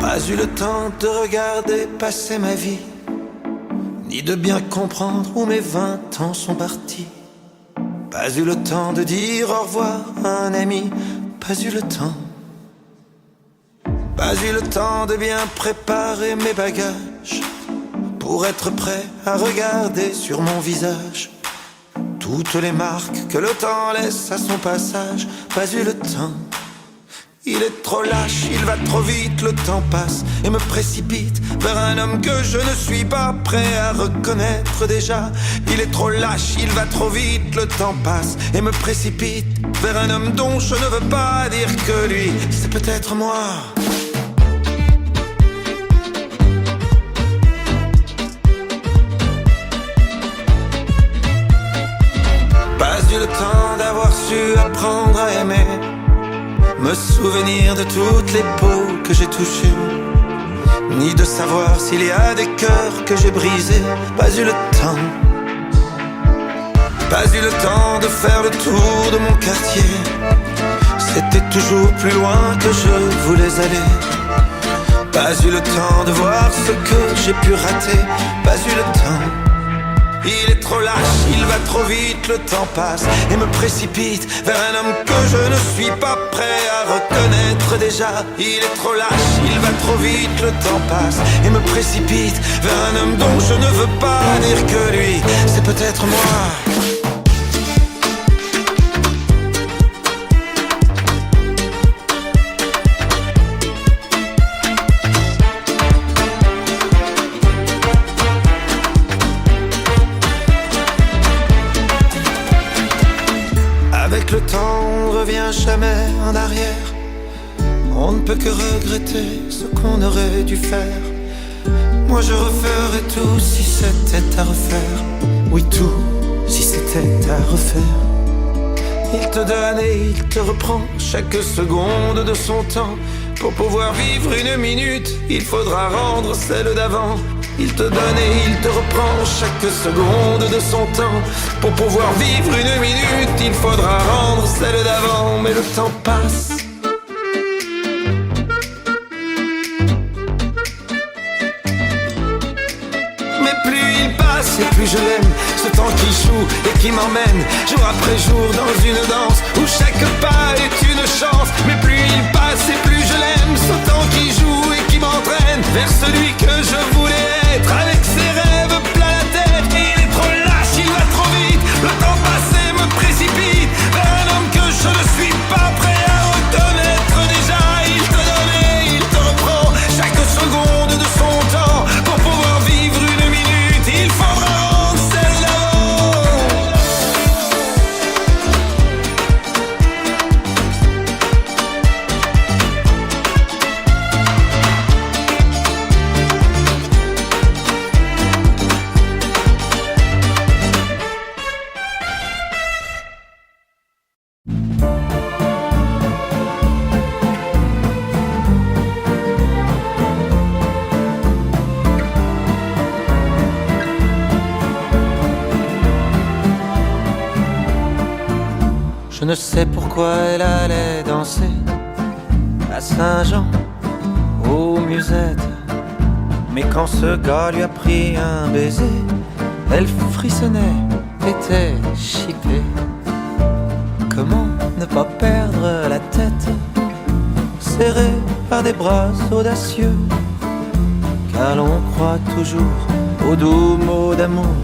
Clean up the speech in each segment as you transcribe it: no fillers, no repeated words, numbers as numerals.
Pas eu le temps de regarder passer ma vie, ni de bien comprendre où mes 20 ans sont partis. Pas eu le temps de dire au revoir à un ami. Pas eu le temps. Pas eu le temps de bien préparer mes bagages pour être prêt à regarder sur mon visage toutes les marques que le temps laisse à son passage. Pas eu le temps. Il est trop lâche, il va trop vite, le temps passe et me précipite vers un homme que je ne suis pas prêt à reconnaître déjà. Il est trop lâche, il va trop vite, le temps passe et me précipite vers un homme dont je ne veux pas dire que lui, c'est peut-être moi. Pas eu le temps d'avoir su apprendre à aimer, me souvenir de toutes les peaux que j'ai touchées, ni de savoir s'il y a des cœurs que j'ai brisés. Pas eu le temps. Pas eu le temps de faire le tour de mon quartier. C'était toujours plus loin que je voulais aller. Pas eu le temps de voir ce que j'ai pu rater. Pas eu le temps. Il est trop lâche, il va trop vite, le temps passe et me précipite vers un homme que je ne suis pas prêt à reconnaître déjà. Il est trop lâche, il va trop vite, le temps passe et me précipite vers un homme dont je ne veux pas dire que lui, c'est peut-être moi. Avec le temps, on revient jamais en arrière. On ne peut que regretter ce qu'on aurait dû faire. Moi je referais tout si c'était à refaire. Oui, tout si c'était à refaire. Il te donne et il te reprend chaque seconde de son temps. Pour pouvoir vivre une minute, il faudra rendre celle d'avant. Il te donne et il te reprend chaque seconde de son temps. Pour pouvoir vivre une minute, il faudra rendre celle d'avant. Mais le temps passe. Mais plus il passe et plus je l'aime. Ce temps qui joue et qui m'emmène jour après jour dans une danse où chaque pas est une chance. Mais plus il passe et plus je l'aime. Ce temps qui joue et qui m'entraîne vers celui que je voulais être. Avec ses rêves plein la tête. Il est trop lâche, il va trop vite. Le temps passé me précipite vers un homme que je ne suis pas prêt à reconnaître déjà. Il te donne et il te reprend chaque seconde de son temps. Pour pouvoir vivre une minute, il faudra rendre celle d'avant. Je ne sais pourquoi elle allait danser à Saint-Jean, aux musettes. Mais quand ce gars lui a pris un baiser, elle frissonnait, était chippée. Comment ne pas perdre la tête, serrée par des bras audacieux, car l'on croit toujours aux doux mots d'amour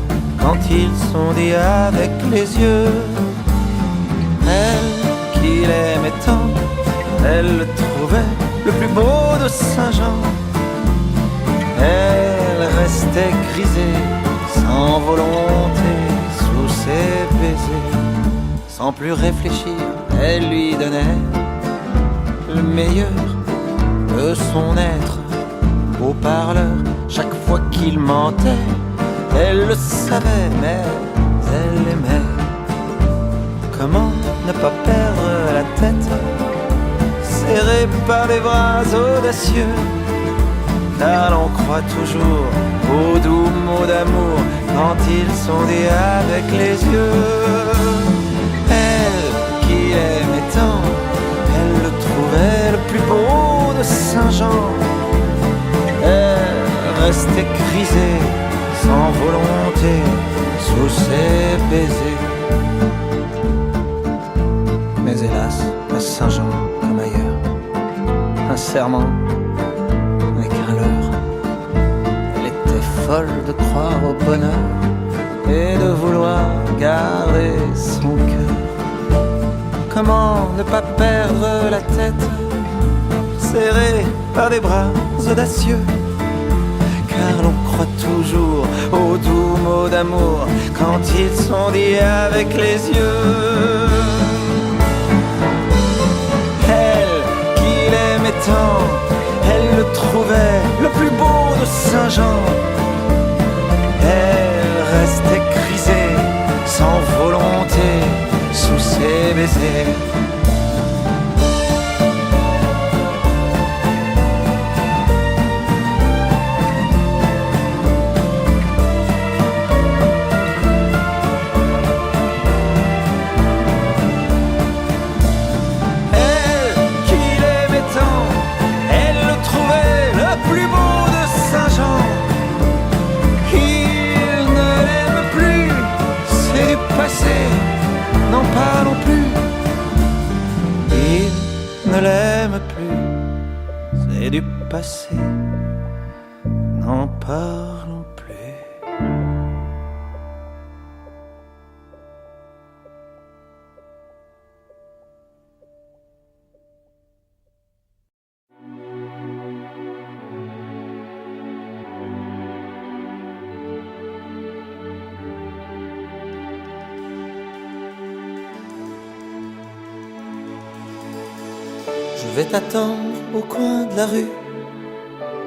quand ils sont dits avec les yeux. Elle qui l'aimait tant, elle le trouvait le plus beau de Saint-Jean. Elle restait grisée, sans volonté, sous ses baisers. Sans plus réfléchir, elle lui donnait le meilleur de son être. Au parleur, chaque fois qu'il mentait, elle le savait, mais elle aimait. Comment ne pas perdre la tête, serrée par des bras audacieux, car l'on croit toujours aux doux mots d'amour quand ils sont dits avec les yeux. Elle qui aimait tant, elle le trouvait le plus beau de Saint-Jean. restait grisé, sans volonté, sous ses baisers. Mais hélas, à Saint-Jean, comme ailleurs, un serment n'est qu'un leurre. Elle était folle de croire au bonheur et de vouloir garer son cœur. Comment ne pas perdre la tête, serré par des bras audacieux, car l'on croit toujours aux doux mots d'amour quand ils sont dits avec les yeux. Elle, qui l'aimait tant, elle le trouvait le plus beau de Saint-Jean. Elle restait grisée, sans volonté, sous ses baisers. N'en parlons plus, il ne l'aime plus, c'est du passé, n'en parlons plus. Je vais t'attendre au coin de la rue,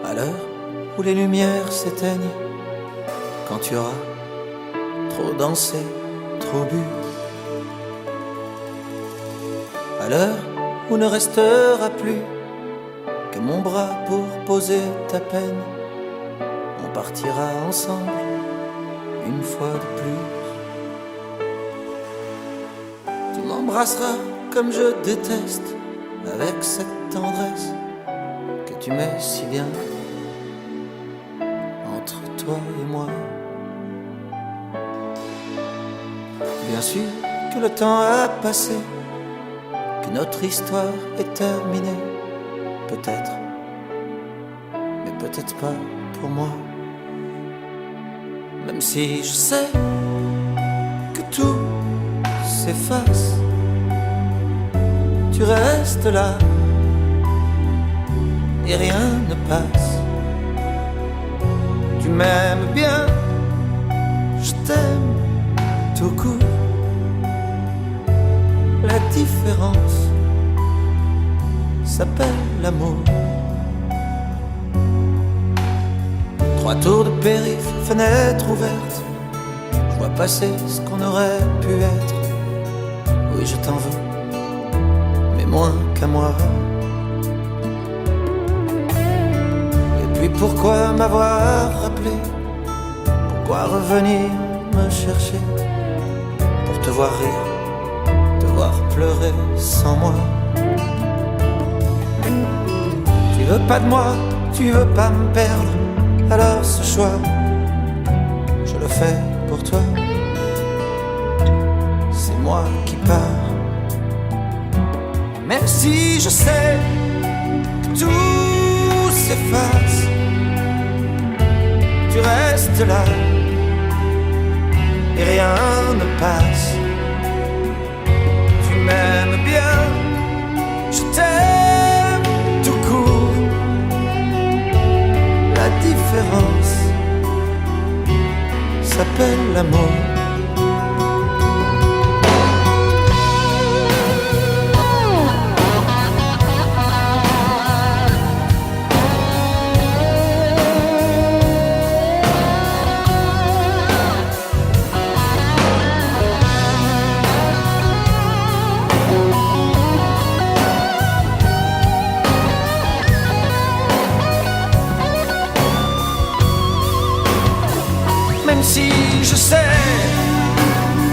à l'heure où les lumières s'éteignent, quand tu auras trop dansé, trop bu, à l'heure où ne restera plus que mon bras pour poser ta peine. On partira ensemble une fois de plus. Tu m'embrasseras comme je déteste, avec cette tendresse que tu mets si bien entre toi et moi. Bien sûr que le temps a passé, que notre histoire est terminée, peut-être, mais peut-être pas pour moi. Même si je sais que tout s'efface, tu restes là et rien ne passe. Tu m'aimes bien, je t'aime tout court. La différence s'appelle l'amour. 3 tours de périph', fenêtre ouverte, je vois passer ce qu'on aurait pu être. Oui, je t'en veux, moins qu'à moi. Et puis pourquoi m'avoir rappelé? Pourquoi revenir me chercher? Pour te voir rire, te voir pleurer sans moi. Tu veux pas de moi, tu veux pas me perdre, alors ce choix, je le fais pour toi. C'est moi qui pars. Même si je sais que tout s'efface, tu restes là et rien ne passe. Tu m'aimes bien, je t'aime tout court. La différence s'appelle l'amour. Même si je sais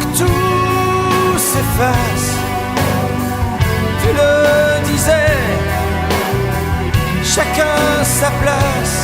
que tout s'efface, tu le disais, chacun sa place.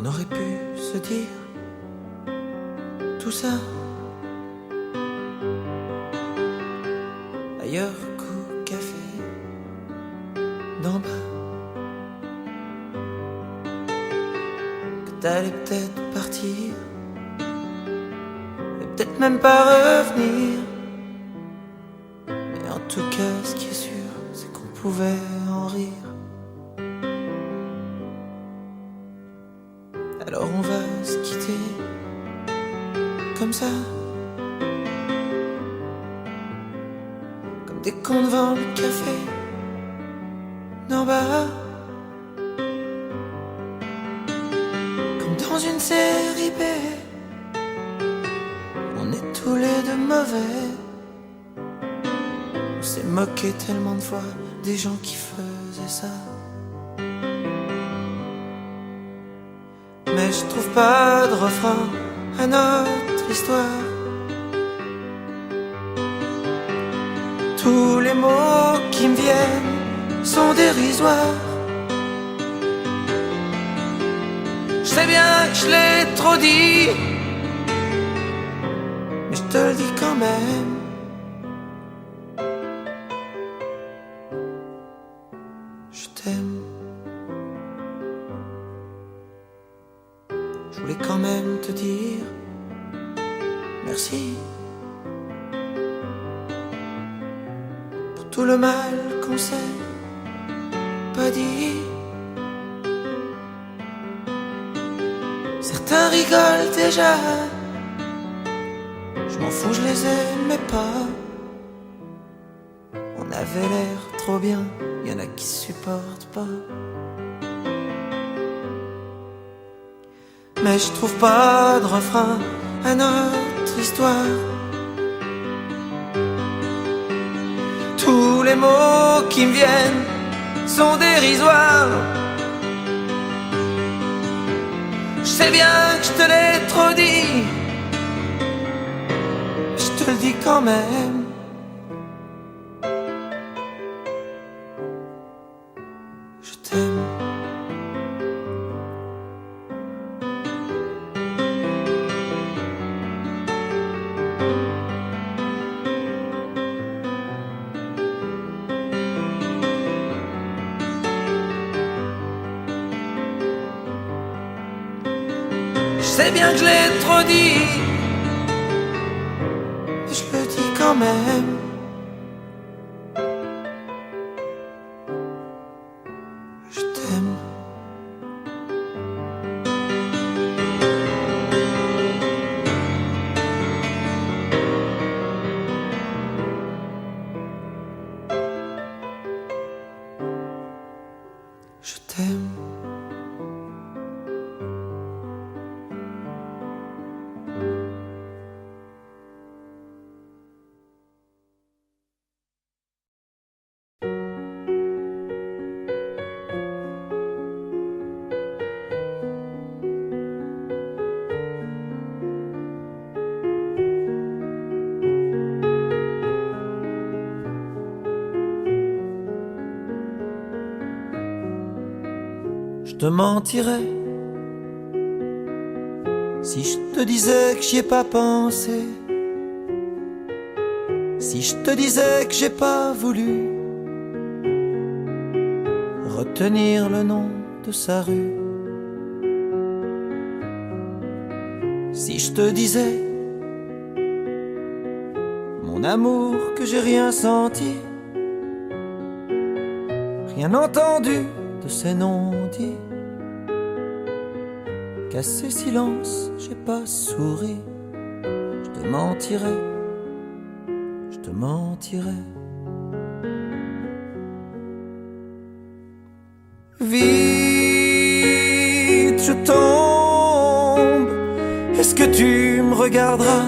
On aurait pu se dire tout ça ailleurs qu'au café d'en bas. Que t'allais peut-être partir et peut-être même pas revenir. Mais en tout cas, ce qui est sûr, c'est qu'on pouvait en rire. Alors on va se quitter comme ça, comme des cons devant le café d'en bas, comme dans une série B. On est tous les deux mauvais. On s'est moqué tellement de fois des gens qui faisaient ça. Mais je trouve pas de refrain à notre histoire. Tous les mots qui me viennent sont dérisoires. Je sais bien que je l'ai trop dit, mais je te le dis quand même. Je t'aime. Je voulais quand même te dire merci pour tout le mal qu'on s'est pas dit. Certains rigolent déjà, je m'en fous, je les aimais pas. On avait l'air trop bien, y en a qui supportent pas. Mais je trouve pas de refrain à notre histoire. Tous les mots qui me viennent sont dérisoires. Je sais bien que je te l'ai trop dit, je te le dis quand même. Je t'aime. Je sais bien que je l'ai trop dit, mais je le dis quand même. Je t'aime. Je t'aime. Je te mentirais si je te disais que j'y ai pas pensé, si je te disais que j'ai pas voulu retenir le nom de sa rue, si je te disais mon amour que j'ai rien senti, rien entendu de ces non-dits, qu'à ces silences j'ai pas souri. Je te mentirais, je te mentirais. Vite, je tombe. Est-ce que tu me regarderas?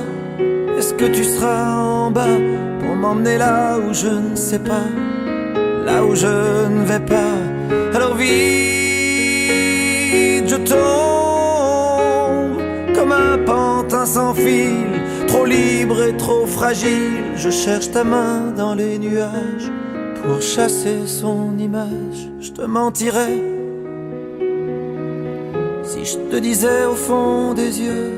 Est-ce que tu seras en bas pour m'emmener là où je ne sais pas, là où je ne vais pas? Alors vite, je tombe comme un pantin sans fil, trop libre et trop fragile. Je cherche ta main dans les nuages pour chasser son image. Je te mentirais si je te disais au fond des yeux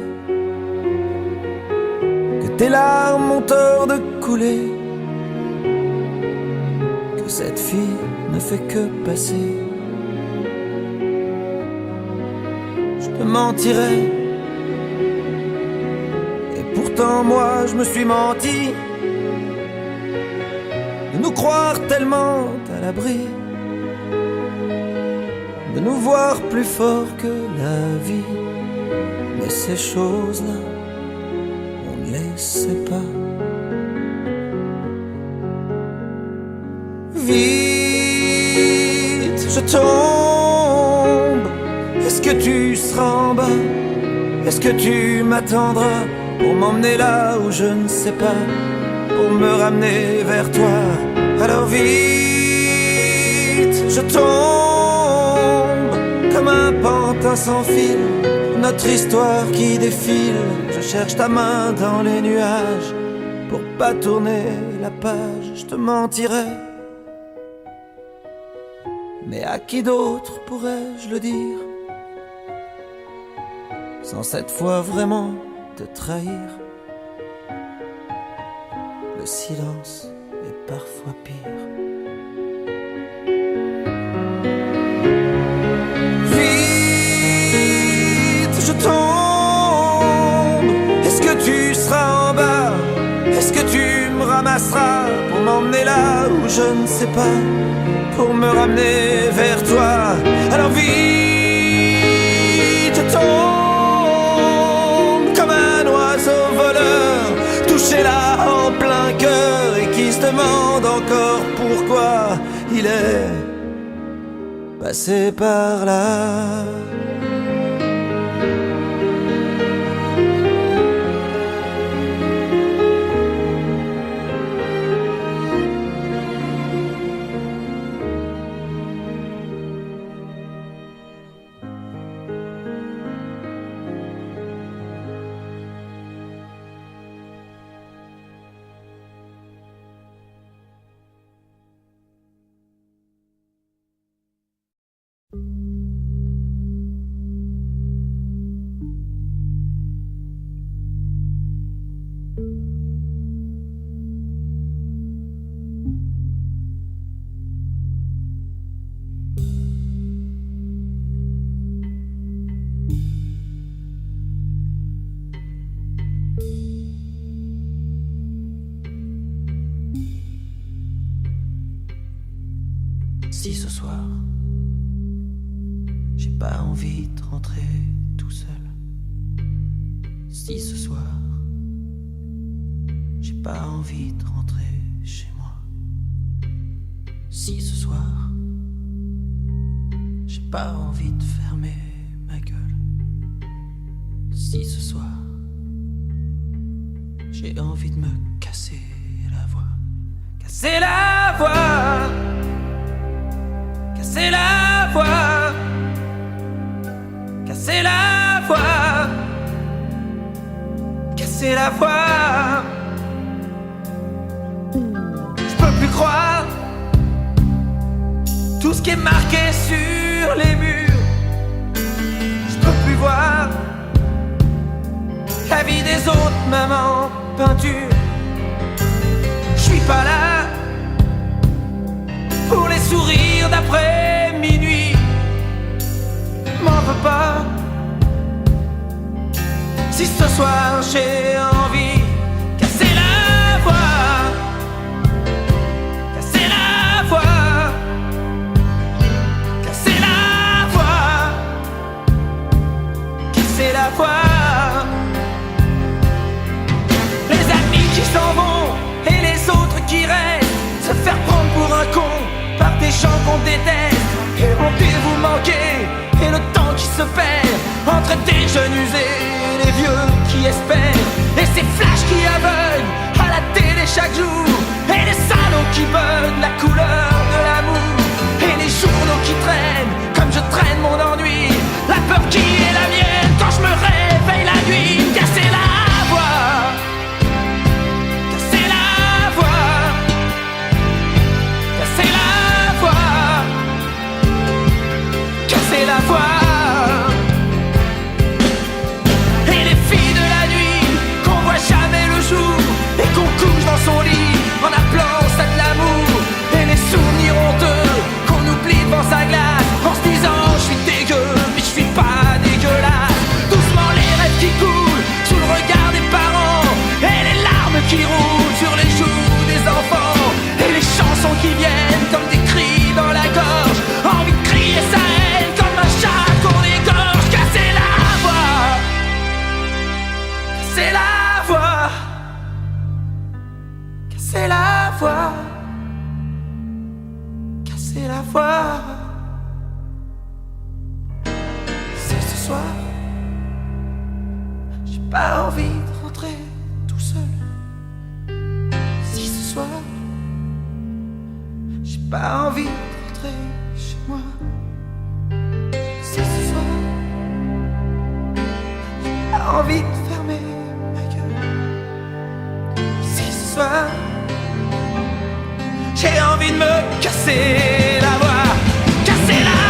que tes larmes ont tort de couler, que cette fille ne fait que passer, je te mentirais. Et pourtant moi je me suis menti, de nous croire tellement à l'abri, de nous voir plus forts que la vie. Mais ces choses-là, on ne les sait pas. Vite, je tombe. Est-ce que tu seras en bas? Est-ce que tu m'attendras pour m'emmener là où je ne sais pas, pour me ramener vers toi? Alors vite, je tombe comme un pantin sans fil, notre histoire qui défile. Je cherche ta main dans les nuages pour pas tourner la page. Je te mentirais, mais à qui d'autre pourrais-je le dire, sans cette fois vraiment te trahir? Le silence est parfois pire. Vite, je tombe. Est-ce que tu seras en bas? Est-ce que tu me ramasseras pour m'emmener là où je ne sais pas, pour me ramener vers toi? Alors vite, je tombe comme un oiseau voleur, touché là en plein cœur, et qui se demande encore pourquoi il est passé par là. Si ce soir, j'ai pas envie de rentrer tout seul. Si ce soir, j'ai pas envie de rentrer chez moi. Si ce soir, j'ai pas envie de fermer ma gueule. Si ce soir, j'ai envie de me casser la voix. Casser la voix, casser la voix, casser la voix, casser la voix. Je peux plus croire tout ce qui est marqué sur les murs. Je peux plus voir la vie des autres, même en peinture. Je suis pas là pour les sourires d'après minuit. M'en veux pas si ce soir j'ai envie. Casser la voix, casser la voix, casser la voix, casser la voix. Les amis qui s'en vont et les autres qui restent, se faire prendre pour un con par des gens qu'on déteste. Et honter vous manquer, et le temps qui se perd entre des jeunes usés et les vieux qui espèrent. Et ces flashs qui aveuglent à la télé chaque jour, et les salauds qui veulent la couleur de l'amour, et les journaux qui traînent comme je traîne mon ennui. La peur qui est la mienne quand je me réveille la nuit. Casser la voix, casser la voix, casser la voix, casser la voix. pas envie de rentrer tout seul. Si ce soir, j'ai pas envie de rentrer chez moi. Si ce soir, j'ai pas envie de fermer ma gueule. Si ce soir, j'ai envie de me casser la voix, casser la voix.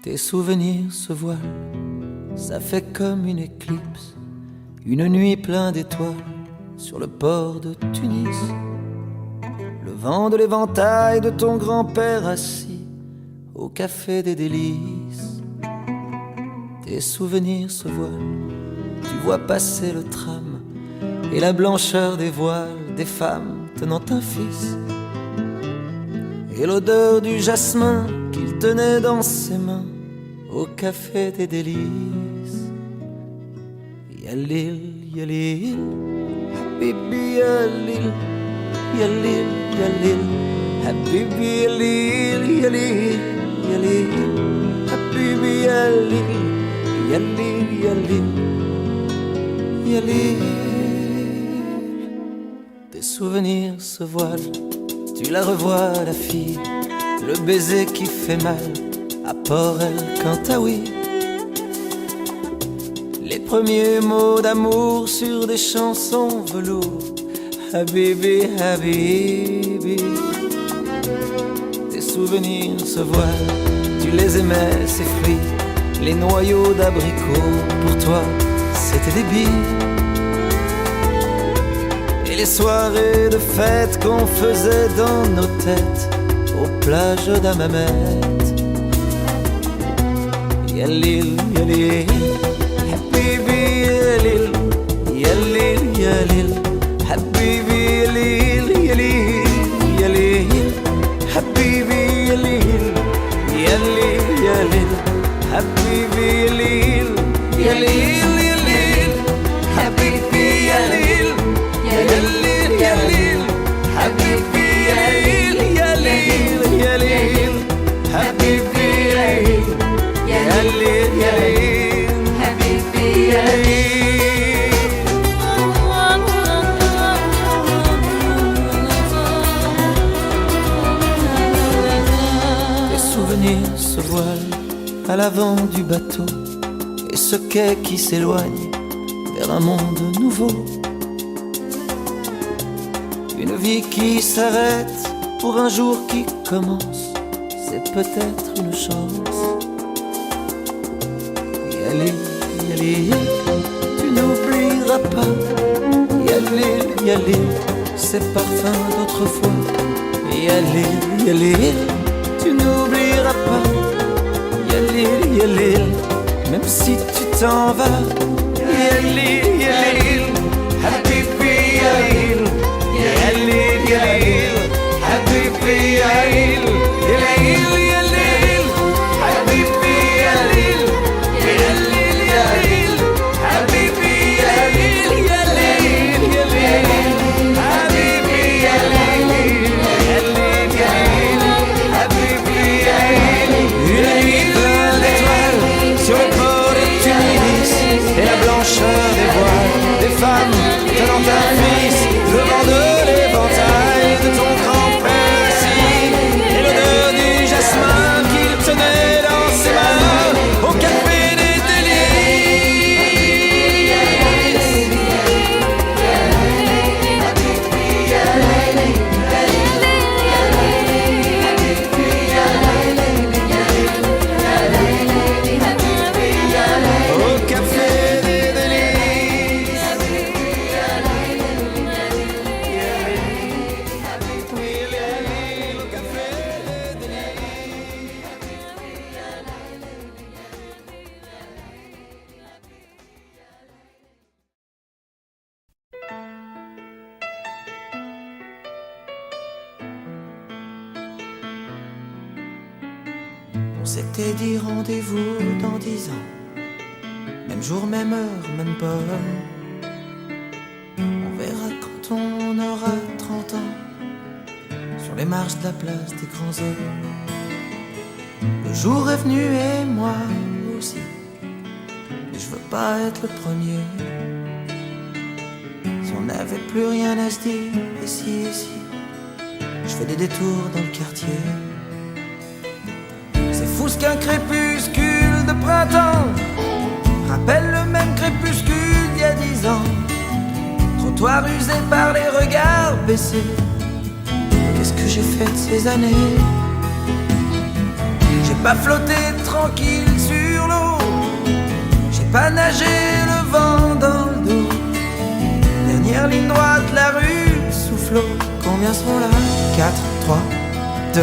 Tes souvenirs se voilent, ça fait comme une éclipse, une nuit pleine d'étoiles sur le port de Tunis. Le vent de l'éventail de ton grand-père assis au café des délices. Tes souvenirs se voilent, tu vois passer le tram et la blancheur des voiles des femmes tenant un fils, et l'odeur du jasmin qu'il tenait dans ses mains au café des délices. Yalil, yalil, habibi yalil, yalil, yalil, habibi yalil, yalil, yalil, habibi yalil, yalil, yalil, yalil. Tes souvenirs se voilent, tu la revois la fille, le baiser qui fait mal à Port El Kantaoui. Les premiers mots d'amour sur des chansons velours. Habibi, habibi. Tes souvenirs se voilent, tu les aimais, ces fruits, les noyaux d'abricots, pour toi c'était des billes. Et les soirées de fête qu'on faisait dans nos têtes aux plages d'Hammamet. Yalil, yalil, habibi yalil, yalil, yalil, habibi yalil, yalil, yalil, habibi yalil, yalil, yalil, habibi yalil, yalil, yalil, habibi yalil, yalil, yalil, habibi yalil, yalil, yalil, habibi yalil. Yalil, yalil, habibi yalil. Les souvenirs se voilent à l'avant du bateau, et ce quai qui s'éloigne vers un monde nouveau. Une vie qui s'arrête pour un jour qui commence, c'est peut-être une chance. Yalil, yalil, tu n'oublieras pas. Yalil, yalil, ces parfums d'autrefois. Yalil, yalil, tu n'oublieras pas. Yalil, yalil, même si tu t'en vas. Yalil, yalil, habibi yalil, yalil, yalil, habibi yalil, yalil, yalil, habibi yalil. Yalil, yalil, habibi yalil, yalil, yalil, habibi yalil, yalil, yalil, habibi yalil. Une nuit pleine d'étoiles sur le port de Tunis, et la blancheur des voiles des femmes tenant un fils. s'était dit rendez-vous dans 10 ans. Même jour, même heure, même pomme. On verra quand on aura 30 ans, sur les marches de la place des grands hommes. Le jour est venu et moi aussi, mais je veux pas être le premier. Si on n'avait plus rien à se dire, et si je fais des détours dans le quartier. C'est fou ce qu'un crépuscule de printemps rappelle le même crépuscule d'il y a 10 ans. Trottoir usé par les regards baissés. Qu'est-ce que j'ai fait de ces années? J'ai pas flotté tranquille sur l'eau, j'ai pas nagé le vent dans le dos. Dernière ligne droite, la rue soufflot. Combien sont là? 4, 3, 2,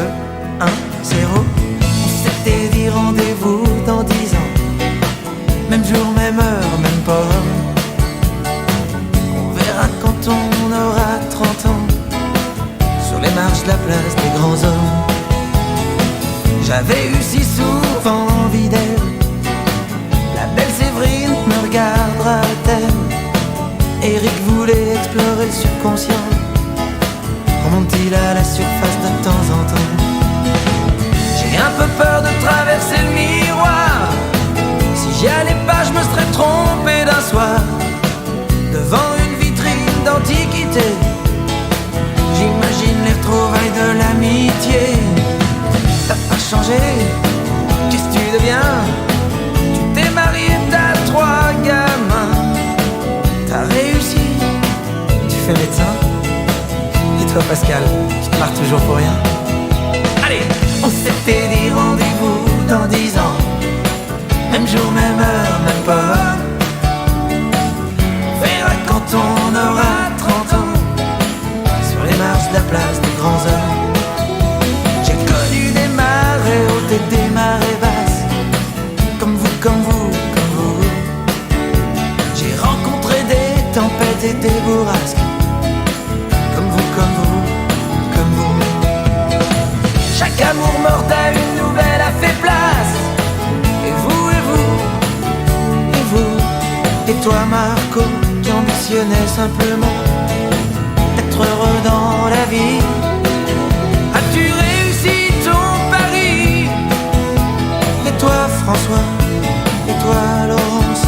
1, 0. On s'était dit rendez-vous dans 10 ans. Même jour, même heure, même pomme. On verra quand on aura 30 ans, sur les marches de la place des grands hommes. J'avais eu si souvent envie d'elle. La belle Séverine me regardera-t-elle? Eric voulait explorer le subconscient. Remonte-t-il à la surface de temps en temps? J'ai un peu peur de traverser le miroir. Si j'y allais pas, je me serais trompé d'un soir. Devant une vitrine d'antiquité, j'imagine les retrouvailles de l'amitié. T'as pas changé, qu'est-ce que tu deviens? Tu t'es marié, t'as 3 gamins. T'as réussi, tu fais médecin. Et toi Pascal, tu te marres toujours pour rien? Allez, on s'était dit rendez-vous dans 10 ans. Même jour, même heure, même pomme. On verra quand on aura 30 ans, sur les marches de la place des grands hommes. J'ai connu des marées hautes et des marées basses, comme vous, comme vous, comme vous. J'ai rencontré des tempêtes et des bourrasques, comme vous, comme vous, comme vous. Chaque amour mort à une nouvelle a fait place. Et toi Marco, qui ambitionnais simplement d'être heureux dans la vie, as-tu réussi ton pari? Et toi François, et toi Laurence,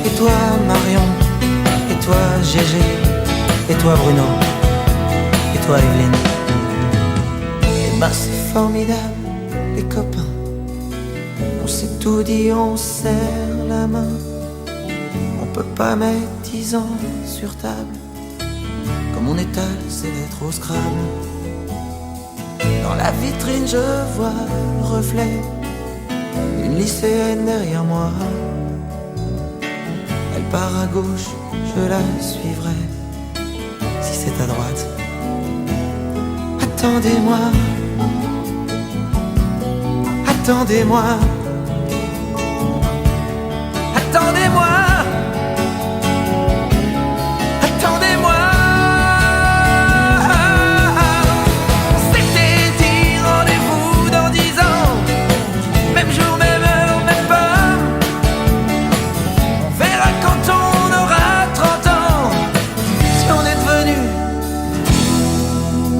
et toi Marion, et toi Gégé, et toi Bruno, et toi Evelyne. Et bah c'est formidable les copains, on s'est tout dit, on serre la main. On peut pas mettre 10 ans sur table, comme on étale ses lettres au Scrabble. Dans la vitrine je vois le reflet d'une lycéenne derrière moi. Elle part à gauche, je la suivrai. Si c'est à droite, attendez-moi, attendez-moi, attendez-moi.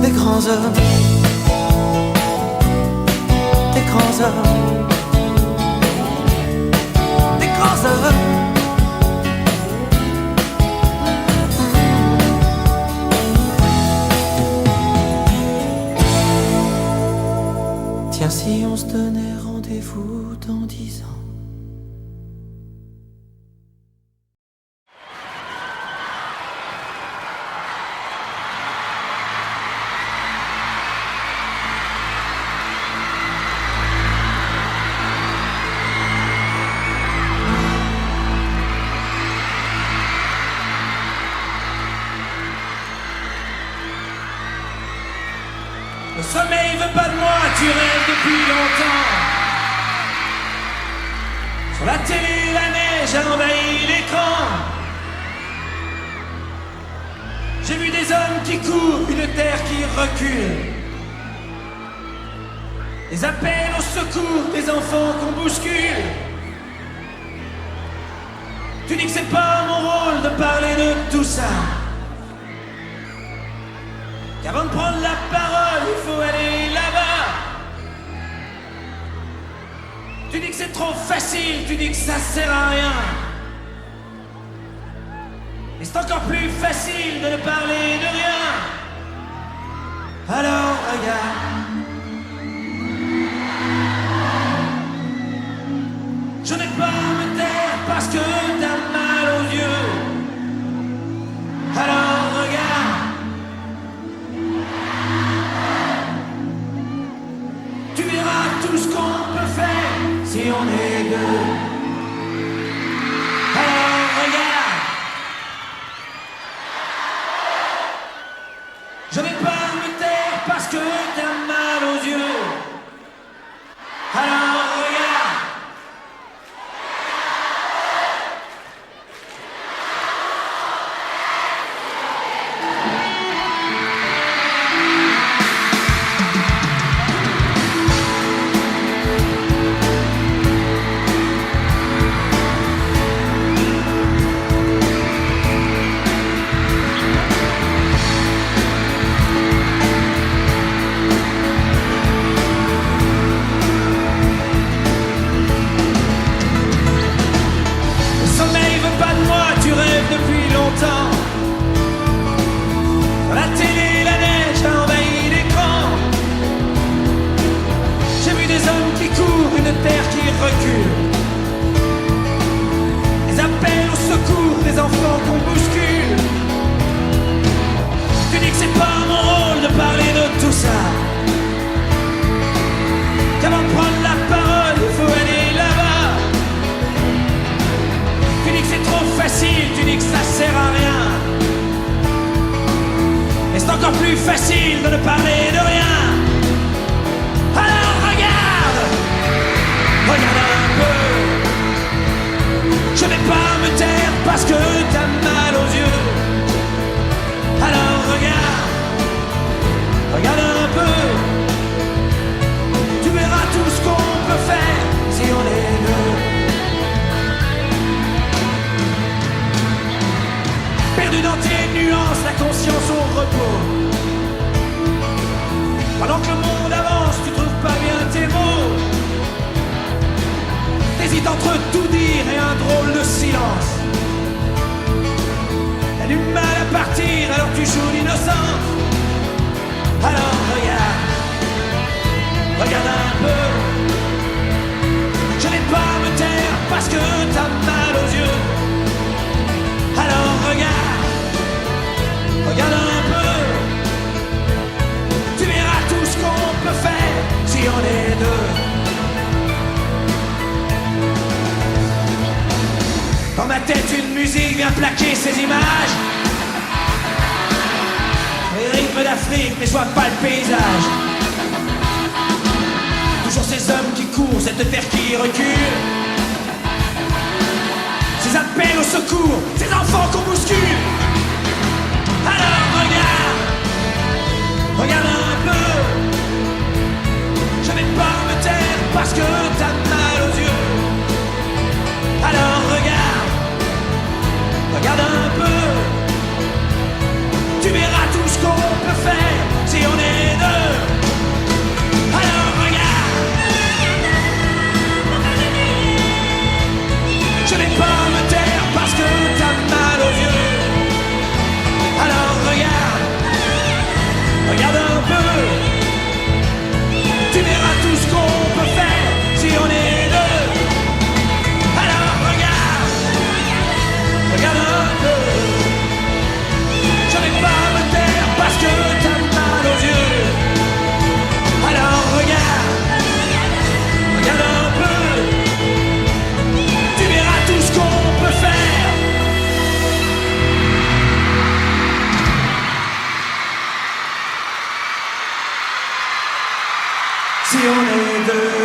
Des grands hommes, des grands hommes. Tiens, si on se donnait rendez-vous dans 10 ans. Le sommeil veut pas de moi, tu rêves depuis longtemps. Sur la télé, la neige a envahi l'écran. J'ai vu des hommes qui courent, une terre qui recule. Les appels au secours des enfants qu'on bouscule. Tu dis que c'est pas mon rôle de parler de tout ça, qu'avant de prendre la parole, il faut aller là-bas. Tu dis que c'est trop facile, tu dis que ça sert à rien. Mais c'est encore plus facile de ne parler de rien. Alors regarde, je n'ai pas à me taire parce que t'as mal aux yeux. Alors regarde, tu verras tout ce qu'on peut faire si on est deux. Alors regarde, je n'ai pas à me taire parce que t'as mal aux yeux. Alors regarde, depuis longtemps. La télé, la neige a envahi l'écran. J'ai vu des hommes qui courent, une terre qui recule. Les appels au secours des enfants qu'on bouscule. Tu dis que c'est pas mon rôle de parler de tout ça, qu'avant de prendre la parole, il faut aller là-bas. Tu dis que c'est trop facile, tu dis que ça sert à rien. Et c'est encore plus facile de ne parler de rien. Alors regarde, regarde un peu. Je vais pas me taire parce que t'as mal aux yeux. Alors regarde, regarde un peu. Tu verras tout ce qu'on peut faire si on est deux. Perdu dans tes nuances, la conscience au repos. Pendant que le monde avance, tu trouves pas bien tes mots. T'hésites entre tout dire et un drôle de silence. T'as du mal à partir, alors tu joues l'innocence. Alors regarde, regarde un peu. Je n'ai pas à me taire parce que t'as mal aux yeux. Alors regarde, regarde un peu. Tu verras tout ce qu'on peut faire si on est deux. Dans ma tête une musique vient plaquer ces images. Les rythmes d'Afrique, mais je vois pas le paysage. Toujours ces hommes qui courent, cette terre qui recule. Ces appels au secours, ces enfants qu'on bouscule. Alors regarde, regarde un peu. Je vais pas me taire parce que t'as mal aux yeux. Alors regarde, regarde un peu. Tu verras tout ce qu'on peut faire si on est deux. Alors regarde, je vais pas me taire parce que t'as mal aux yeux. Alors regarde, regarde un peu. Tu verras tout ce qu'on peut faire si on est deux. Alors regarde, regarde un peu. Je vais pas me taire parce que t'as mal aux yeux. Alors regarde, regarde un peu. Tu verras tout ce qu'on peut faire. Si on est deux.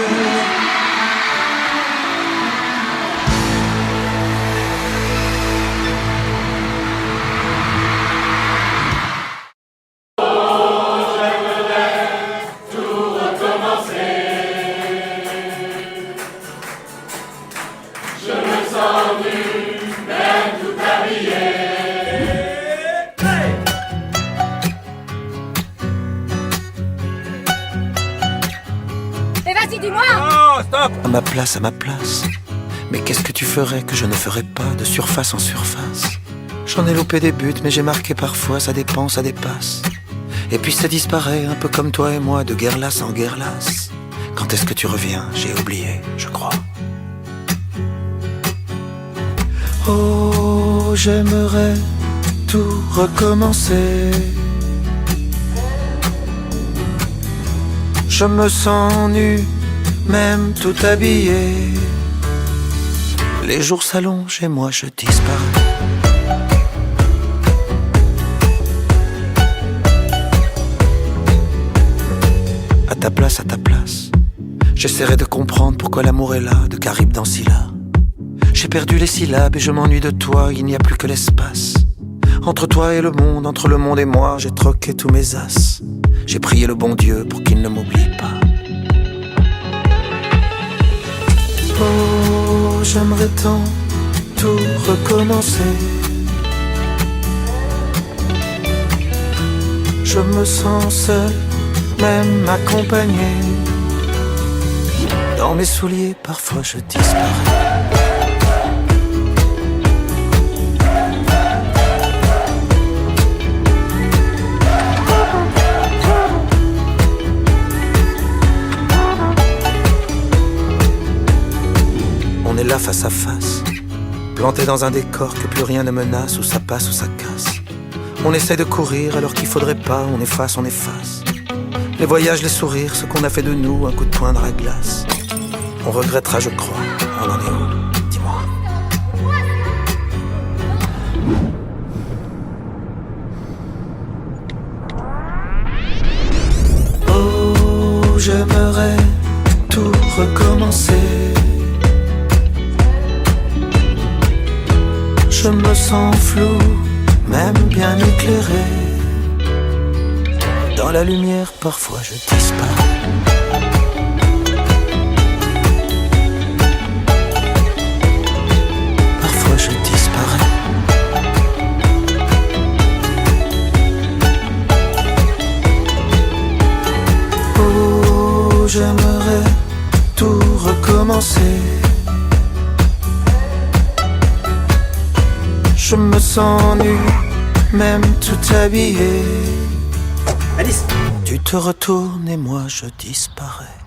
Tout recommencer. dis-moi. Oh, stop. À ma place, à ma place. Mais qu'est-ce que tu ferais que je ne ferais pas de surface en surface? J'en ai loupé des buts, mais j'ai marqué parfois, ça dépend, ça dépasse. Et puis ça disparaît, un peu comme toi et moi, de guerre lasse en guerre lasse. Quand est-ce que tu reviens? J'ai oublié, je crois. Oh, j'aimerais tout recommencer. Je me sens nu, même tout habillé. Les jours s'allongent et moi je disparais. À ta place, j'essaierai de comprendre pourquoi l'amour est là, de Caribe dans Scylla. J'ai perdu les syllabes et je m'ennuie de toi, il n'y a plus que l'espace. Entre toi et le monde, entre le monde et moi, j'ai troqué tous mes as. J'ai prié le bon Dieu pour qu'il ne m'oublie pas. Oh, j'aimerais tant tout recommencer. Je me sens seul, même accompagné. Dans mes souliers, parfois je disparais. On est là face à face, planté dans un décor que plus rien ne menace, où ça passe ou ça casse. On essaie de courir alors qu'il faudrait pas, on efface, on efface. Les voyages, les sourires, ce qu'on a fait de nous, un coup de poing dans la glace. On regrettera, je crois, on en est où? Dis-moi. Oh, j'aimerais tout recommencer. Je me sens flou, même bien éclairé. Dans la lumière, parfois je disparais. Parfois je disparais. Oh, j'aimerais tout recommencer. Je me sens nu, même tout habillé. Alice. Tu te retournes et moi je disparais.